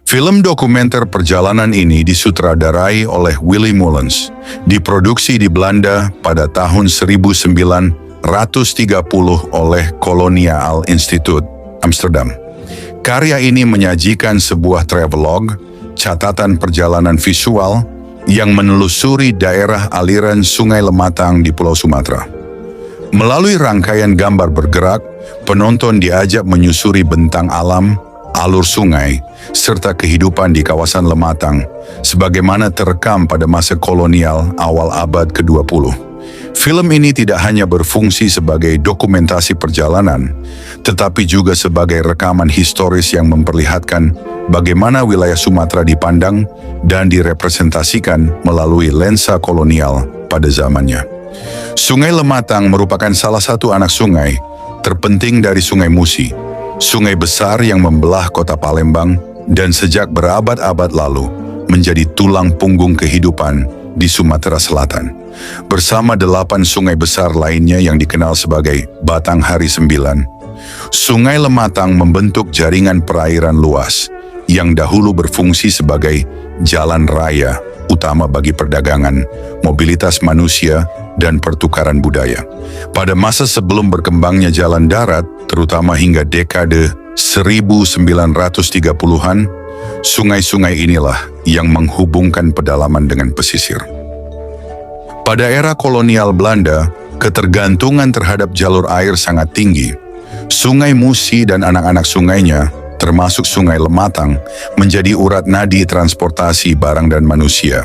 Film dokumenter perjalanan ini disutradarai oleh Willy Moulens, diproduksi di Belanda pada tahun 1930 oleh Koloniaal Instituut, Amsterdam. Karya ini menyajikan sebuah travelogue, catatan perjalanan visual, yang menelusuri daerah aliran Sungai Lematang di Pulau Sumatera. Melalui rangkaian gambar bergerak, penonton diajak menyusuri bentang alam, alur sungai, serta kehidupan di kawasan Lematang, sebagaimana terekam pada masa kolonial awal abad ke-20. Film ini tidak hanya berfungsi sebagai dokumentasi perjalanan, tetapi juga sebagai rekaman historis yang memperlihatkan bagaimana wilayah Sumatera dipandang dan direpresentasikan melalui lensa kolonial pada zamannya. Sungai Lematang merupakan salah satu anak sungai terpenting dari Sungai Musi, sungai besar yang membelah kota Palembang dan sejak berabad-abad lalu menjadi tulang punggung kehidupan di Sumatera Selatan. Bersama 8 sungai besar lainnya yang dikenal sebagai Batang Hari 9, Sungai Lematang membentuk jaringan perairan luas yang dahulu berfungsi sebagai jalan raya utama bagi perdagangan, mobilitas manusia, dan pertukaran budaya. Pada masa sebelum berkembangnya jalan darat, terutama hingga dekade 1930-an, sungai-sungai inilah yang menghubungkan pedalaman dengan pesisir. Pada era kolonial Belanda, ketergantungan terhadap jalur air sangat tinggi. Sungai Musi dan anak-anak sungainya, termasuk Sungai Lematang, menjadi urat nadi transportasi barang dan manusia.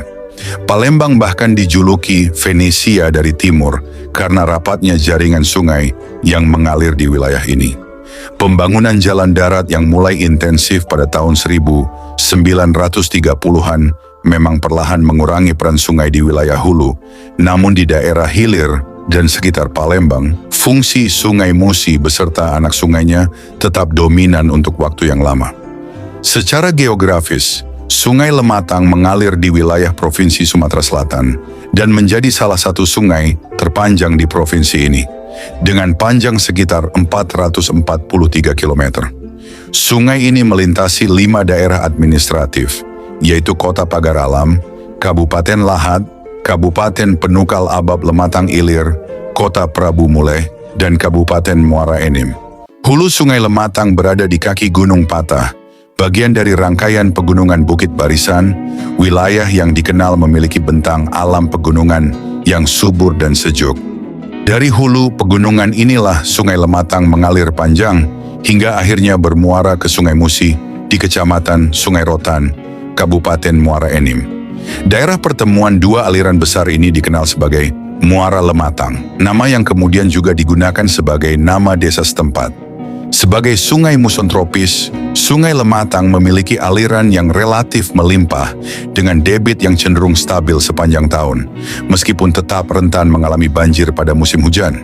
Palembang bahkan dijuluki Venesia dari timur karena rapatnya jaringan sungai yang mengalir di wilayah ini. Pembangunan jalan darat yang mulai intensif pada tahun 1930-an memang perlahan mengurangi peran sungai di wilayah hulu, namun di daerah hilir dan sekitar Palembang, fungsi Sungai Musi beserta anak sungainya tetap dominan untuk waktu yang lama. Secara geografis, Sungai Lematang mengalir di wilayah Provinsi Sumatera Selatan dan menjadi salah satu sungai terpanjang di provinsi ini, dengan panjang sekitar 443 km. Sungai ini melintasi 5 daerah administratif, yaitu Kota Pagar Alam, Kabupaten Lahat, Kabupaten Penukal Abab Lematang Ilir, Kota Prabu Muleh, dan Kabupaten Muara Enim. Hulu Sungai Lematang berada di kaki Gunung Patah, bagian dari rangkaian pegunungan Bukit Barisan, wilayah yang dikenal memiliki bentang alam pegunungan yang subur dan sejuk. Dari hulu pegunungan inilah Sungai Lematang mengalir panjang hingga akhirnya bermuara ke Sungai Musi di Kecamatan Sungai Rotan, Kabupaten Muara Enim. Daerah pertemuan 2 aliran besar ini dikenal sebagai Muara Lematang, nama yang kemudian juga digunakan sebagai nama desa setempat. Sebagai sungai muson tropis, Sungai Lematang memiliki aliran yang relatif melimpah dengan debit yang cenderung stabil sepanjang tahun, meskipun tetap rentan mengalami banjir pada musim hujan.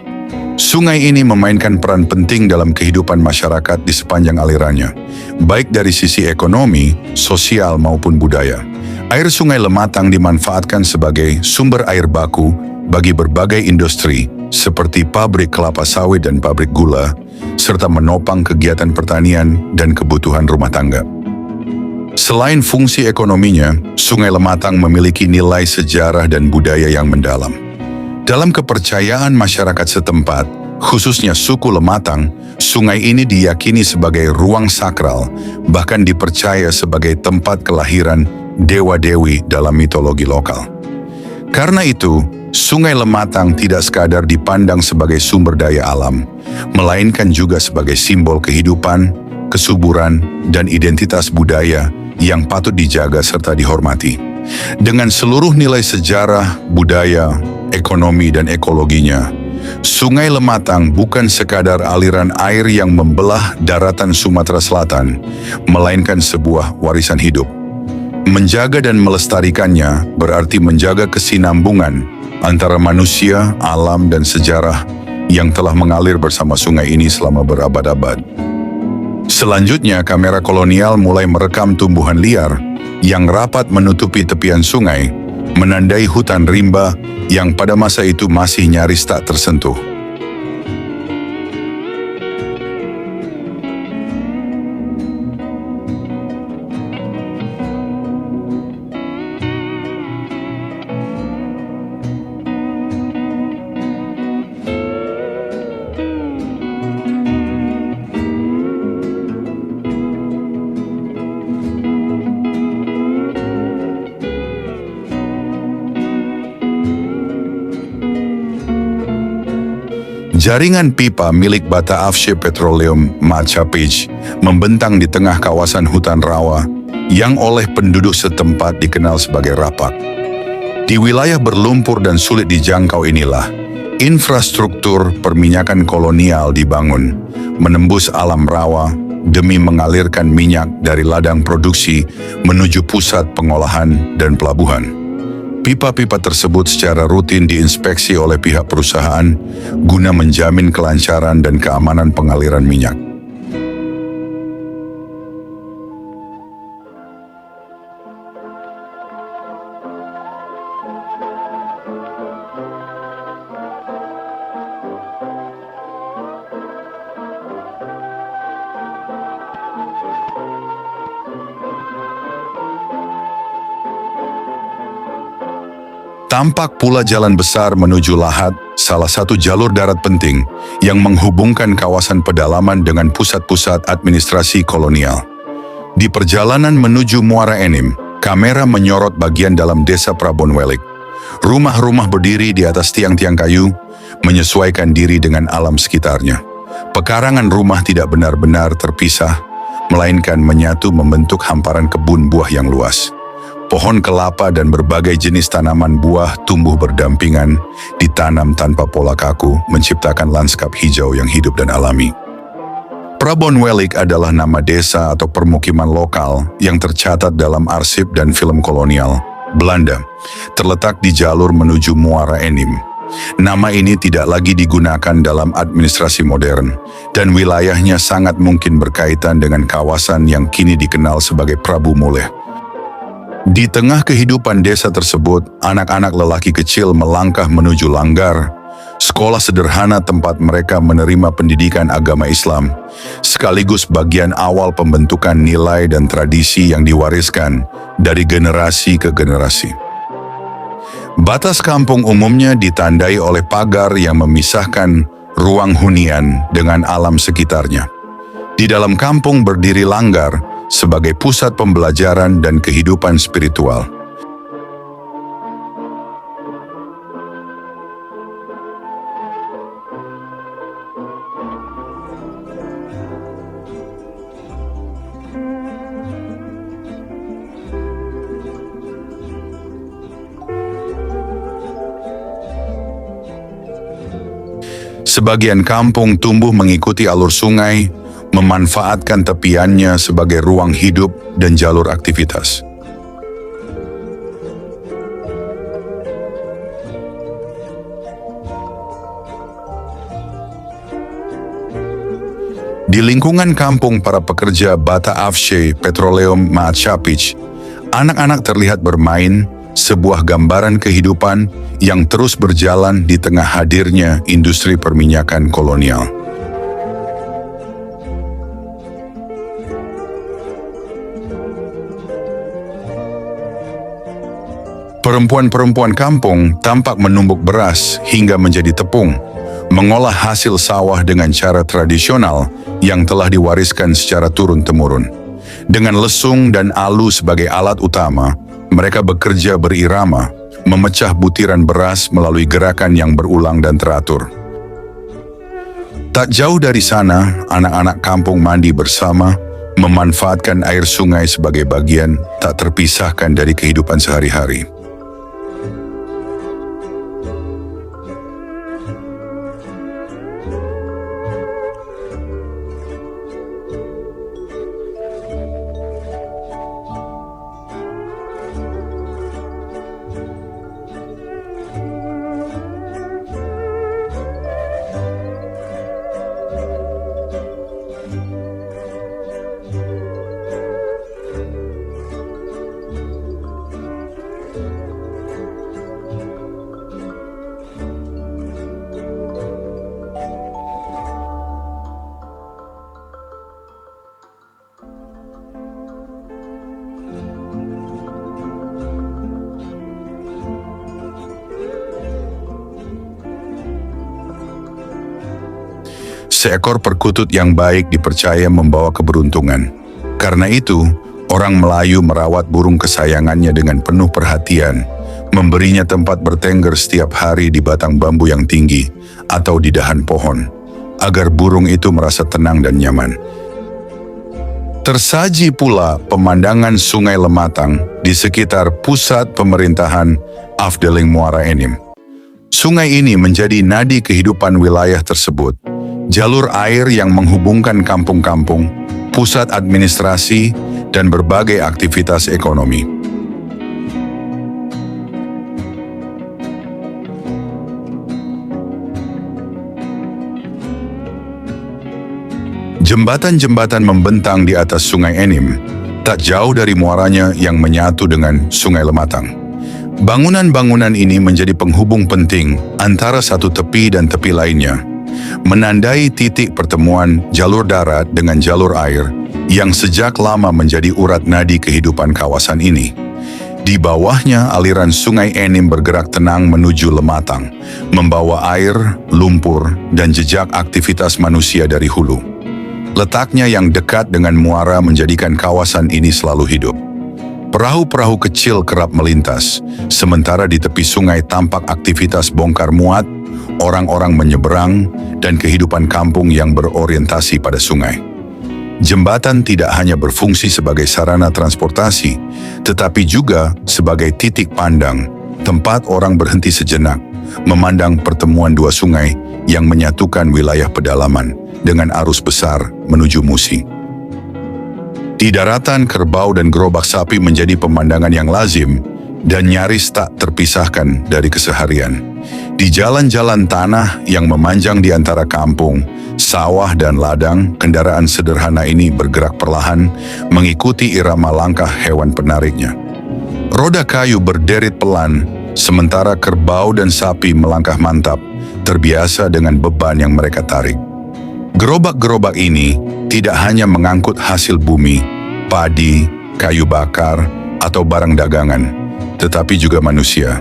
Sungai ini memainkan peran penting dalam kehidupan masyarakat di sepanjang alirannya, baik dari sisi ekonomi, sosial maupun budaya. Air Sungai Lematang dimanfaatkan sebagai sumber air baku bagi berbagai industri seperti pabrik kelapa sawit dan pabrik gula, serta menopang kegiatan pertanian dan kebutuhan rumah tangga. Selain fungsi ekonominya, Sungai Lematang memiliki nilai sejarah dan budaya yang mendalam. Dalam kepercayaan masyarakat setempat, khususnya suku Lematang, sungai ini diyakini sebagai ruang sakral, bahkan dipercaya sebagai tempat kelahiran dewa-dewi dalam mitologi lokal. Karena itu, Sungai Lematang tidak sekadar dipandang sebagai sumber daya alam, melainkan juga sebagai simbol kehidupan, kesuburan, dan identitas budaya yang patut dijaga serta dihormati. Dengan seluruh nilai sejarah, budaya, ekonomi, dan ekologinya, Sungai Lematang bukan sekadar aliran air yang membelah daratan Sumatera Selatan, melainkan sebuah warisan hidup. Menjaga dan melestarikannya berarti menjaga kesinambungan antara manusia, alam, dan sejarah yang telah mengalir bersama sungai ini selama berabad-abad. Selanjutnya, kamera kolonial mulai merekam tumbuhan liar yang rapat menutupi tepian sungai, menandai hutan rimba yang pada masa itu masih nyaris tak tersentuh. Jaringan pipa milik Bata Afshe Petroleum Maachapich membentang di tengah kawasan hutan rawa yang oleh penduduk setempat dikenal sebagai rapak. Di wilayah berlumpur dan sulit dijangkau inilah, infrastruktur perminyakan kolonial dibangun, menembus alam rawa demi mengalirkan minyak dari ladang produksi menuju pusat pengolahan dan pelabuhan. Pipa-pipa tersebut secara rutin diinspeksi oleh pihak perusahaan guna menjamin kelancaran dan keamanan pengaliran minyak. Tampak pula jalan besar menuju Lahat, salah satu jalur darat penting yang menghubungkan kawasan pedalaman dengan pusat-pusat administrasi kolonial. Di perjalanan menuju Muara Enim, kamera menyorot bagian dalam desa Prabonwelik. Rumah-rumah berdiri di atas tiang-tiang kayu, menyesuaikan diri dengan alam sekitarnya. Pekarangan rumah tidak benar-benar terpisah, melainkan menyatu membentuk hamparan kebun buah yang luas. Pohon kelapa dan berbagai jenis tanaman buah tumbuh berdampingan, ditanam tanpa pola kaku, menciptakan lanskap hijau yang hidup dan alami. Prabonwelik adalah nama desa atau permukiman lokal yang tercatat dalam arsip dan film kolonial Belanda, terletak di jalur menuju Muara Enim. Nama ini tidak lagi digunakan dalam administrasi modern, dan wilayahnya sangat mungkin berkaitan dengan kawasan yang kini dikenal sebagai Prabu Muleh. Di tengah kehidupan desa tersebut, anak-anak lelaki kecil melangkah menuju Langgar, sekolah sederhana tempat mereka menerima pendidikan agama Islam, sekaligus bagian awal pembentukan nilai dan tradisi yang diwariskan dari generasi ke generasi. Batas kampung umumnya ditandai oleh pagar yang memisahkan ruang hunian dengan alam sekitarnya. Di dalam kampung berdiri Langgar sebagai pusat pembelajaran dan kehidupan spiritual. Sebagian kampung tumbuh mengikuti alur sungai, memanfaatkan tepiannya sebagai ruang hidup dan jalur aktivitas. Di lingkungan kampung para pekerja Bata Afshe Petroleum Maachapich, anak-anak terlihat bermain, sebuah gambaran kehidupan yang terus berjalan di tengah hadirnya industri perminyakan kolonial. Perempuan-perempuan kampung tampak menumbuk beras hingga menjadi tepung, mengolah hasil sawah dengan cara tradisional yang telah diwariskan secara turun-temurun. Dengan lesung dan alu sebagai alat utama, mereka bekerja berirama, memecah butiran beras melalui gerakan yang berulang dan teratur. Tak jauh dari sana, anak-anak kampung mandi bersama, memanfaatkan air sungai sebagai bagian tak terpisahkan dari kehidupan sehari-hari. Seekor perkutut yang baik dipercaya membawa keberuntungan. Karena itu, orang Melayu merawat burung kesayangannya dengan penuh perhatian, memberinya tempat bertengger setiap hari di batang bambu yang tinggi atau di dahan pohon, agar burung itu merasa tenang dan nyaman. Tersaji pula pemandangan Sungai Lematang di sekitar pusat pemerintahan Afdeling Muara Enim. Sungai ini menjadi nadi kehidupan wilayah tersebut, jalur air yang menghubungkan kampung-kampung, pusat administrasi, dan berbagai aktivitas ekonomi. Jembatan-jembatan membentang di atas Sungai Enim, tak jauh dari muaranya yang menyatu dengan Sungai Lematang. Bangunan-bangunan ini menjadi penghubung penting antara satu tepi dan tepi lainnya, menandai titik pertemuan jalur darat dengan jalur air yang sejak lama menjadi urat nadi kehidupan kawasan ini. Di bawahnya aliran Sungai Enim bergerak tenang menuju Lematang, membawa air, lumpur, dan jejak aktivitas manusia dari hulu. Letaknya yang dekat dengan muara menjadikan kawasan ini selalu hidup. Perahu-perahu kecil kerap melintas, sementara di tepi sungai tampak aktivitas bongkar muat, orang-orang menyeberang, dan kehidupan kampung yang berorientasi pada sungai. Jembatan tidak hanya berfungsi sebagai sarana transportasi, tetapi juga sebagai titik pandang, tempat orang berhenti sejenak, memandang pertemuan dua sungai yang menyatukan wilayah pedalaman dengan arus besar menuju Musi. Di daratan, kerbau dan gerobak sapi menjadi pemandangan yang lazim dan nyaris tak terpisahkan dari keseharian. Di jalan-jalan tanah yang memanjang di antara kampung, sawah dan ladang, kendaraan sederhana ini bergerak perlahan mengikuti irama langkah hewan penariknya. Roda kayu berderet pelan, sementara kerbau dan sapi melangkah mantap, terbiasa dengan beban yang mereka tarik. Gerobak-gerobak ini tidak hanya mengangkut hasil bumi, padi, kayu bakar, atau barang dagangan, tetapi juga manusia.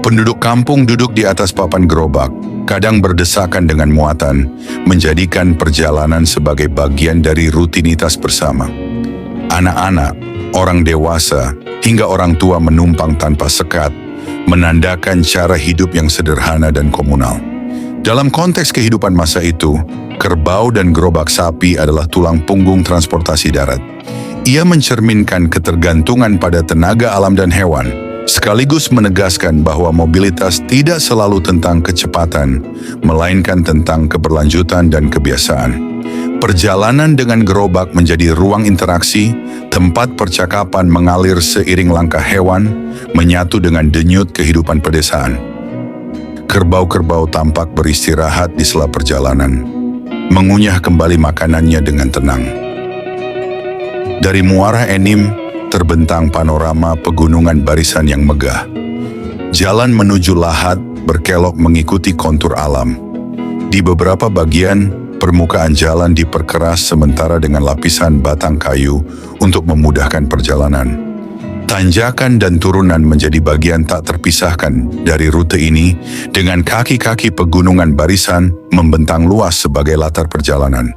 Penduduk kampung duduk di atas papan gerobak, kadang berdesakan dengan muatan, menjadikan perjalanan sebagai bagian dari rutinitas bersama. Anak-anak, orang dewasa, hingga orang tua menumpang tanpa sekat, menandakan cara hidup yang sederhana dan komunal. Dalam konteks kehidupan masa itu, kerbau dan gerobak sapi adalah tulang punggung transportasi darat. Ia mencerminkan ketergantungan pada tenaga alam dan hewan, sekaligus menegaskan bahwa mobilitas tidak selalu tentang kecepatan, melainkan tentang keberlanjutan dan kebiasaan. Perjalanan dengan gerobak menjadi ruang interaksi, tempat percakapan mengalir seiring langkah hewan, menyatu dengan denyut kehidupan pedesaan. Kerbau-kerbau tampak beristirahat di sela perjalanan, mengunyah kembali makanannya dengan tenang. Dari Muara Enim terbentang panorama pegunungan barisan yang megah. Jalan menuju Lahat berkelok mengikuti kontur alam. Di beberapa bagian, permukaan jalan diperkeras sementara dengan lapisan batang kayu untuk memudahkan perjalanan. Tanjakan dan turunan menjadi bagian tak terpisahkan dari rute ini, dengan kaki-kaki pegunungan barisan membentang luas sebagai latar perjalanan.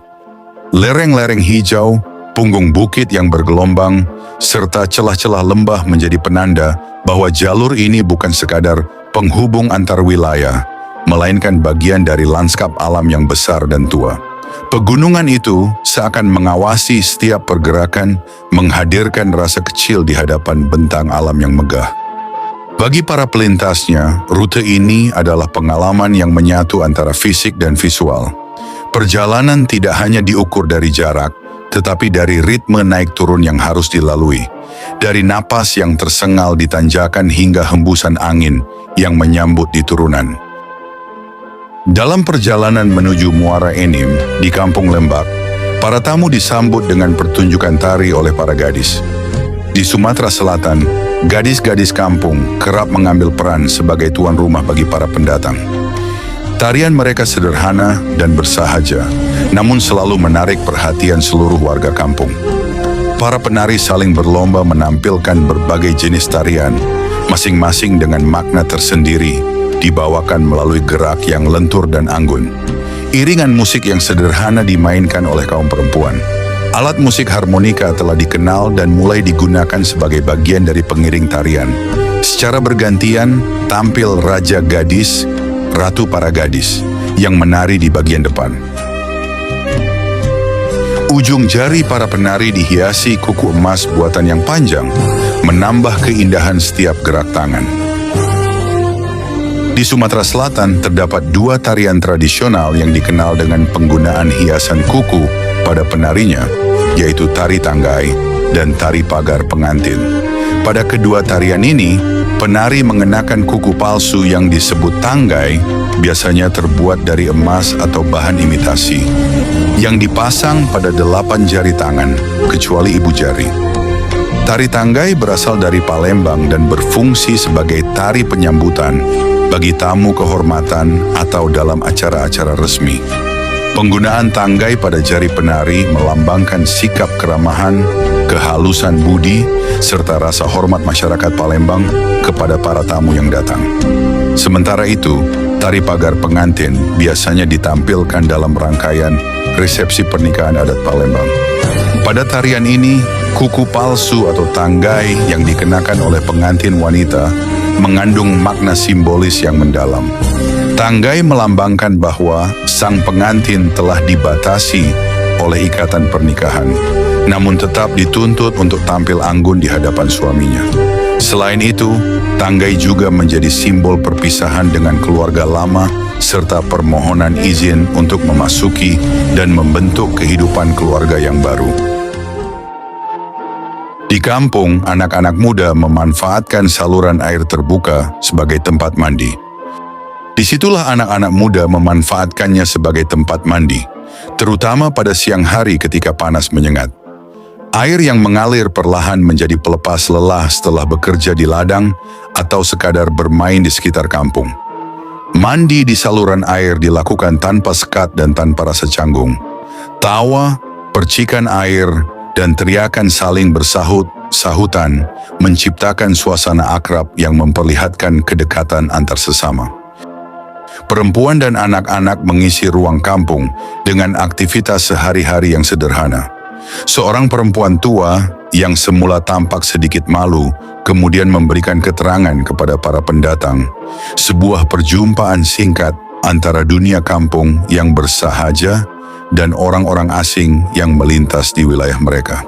Lereng-lereng hijau, punggung bukit yang bergelombang, serta celah-celah lembah menjadi penanda bahwa jalur ini bukan sekadar penghubung antar wilayah, melainkan bagian dari lanskap alam yang besar dan tua. Pegunungan itu seakan mengawasi setiap pergerakan, menghadirkan rasa kecil di hadapan bentang alam yang megah. Bagi para pelintasnya, rute ini adalah pengalaman yang menyatu antara fisik dan visual. Perjalanan tidak hanya diukur dari jarak, tetapi dari ritme naik turun yang harus dilalui, dari napas yang tersengal di tanjakan hingga hembusan angin yang menyambut di turunan. Dalam perjalanan menuju Muara Enim di Kampung Lembak, para tamu disambut dengan pertunjukan tari oleh para gadis. Di Sumatera Selatan, gadis-gadis kampung kerap mengambil peran sebagai tuan rumah bagi para pendatang. Tarian mereka sederhana dan bersahaja, namun selalu menarik perhatian seluruh warga kampung. Para penari saling berlomba menampilkan berbagai jenis tarian, masing-masing dengan makna tersendiri, dibawakan melalui gerak yang lentur dan anggun. Iringan musik yang sederhana dimainkan oleh kaum perempuan. Alat musik harmonika telah dikenal dan mulai digunakan sebagai bagian dari pengiring tarian, Secara bergantian tampil raja gadis, ratu para gadis, yang menari di bagian depan. Ujung jari para penari dihiasi kuku emas buatan yang panjang, menambah keindahan setiap gerak tangan. Di Sumatera Selatan terdapat 2 tarian tradisional yang dikenal dengan penggunaan hiasan kuku pada penarinya, yaitu tari tanggai dan tari pagar pengantin. Pada kedua tarian ini, penari mengenakan kuku palsu yang disebut tanggai, biasanya terbuat dari emas atau bahan imitasi, yang dipasang pada 8 jari tangan, kecuali ibu jari. Tari tanggai berasal dari Palembang dan berfungsi sebagai tari penyambutan bagi tamu kehormatan atau dalam acara-acara resmi. Penggunaan tanggai pada jari penari melambangkan sikap keramahan, kehalusan budi, serta rasa hormat masyarakat Palembang kepada para tamu yang datang. Sementara itu, tari pagar pengantin biasanya ditampilkan dalam rangkaian resepsi pernikahan adat Palembang. Pada tarian ini, kuku palsu atau tanggai yang dikenakan oleh pengantin wanita mengandung makna simbolis yang mendalam. Tanggai melambangkan bahwa sang pengantin telah dibatasi oleh ikatan pernikahan, namun tetap dituntut untuk tampil anggun di hadapan suaminya. Selain itu, tanggai juga menjadi simbol perpisahan dengan keluarga lama serta permohonan izin untuk memasuki dan membentuk kehidupan keluarga yang baru. Di kampung, anak-anak muda memanfaatkan saluran air terbuka sebagai tempat mandi. Disitulah anak-anak muda memanfaatkannya sebagai tempat mandi, terutama pada siang hari ketika panas menyengat. Air yang mengalir perlahan menjadi pelepas lelah setelah bekerja di ladang atau sekadar bermain di sekitar kampung. Mandi di saluran air dilakukan tanpa sekat dan tanpa rasa canggung. Tawa, percikan air, dan teriakan saling bersahut-sahutan menciptakan suasana akrab yang memperlihatkan kedekatan antar sesama. Perempuan dan anak-anak mengisi ruang kampung dengan aktivitas sehari-hari yang sederhana. Seorang perempuan tua yang semula tampak sedikit malu, kemudian memberikan keterangan kepada para pendatang. Sebuah perjumpaan singkat antara dunia kampung yang bersahaja dan orang-orang asing yang melintas di wilayah mereka.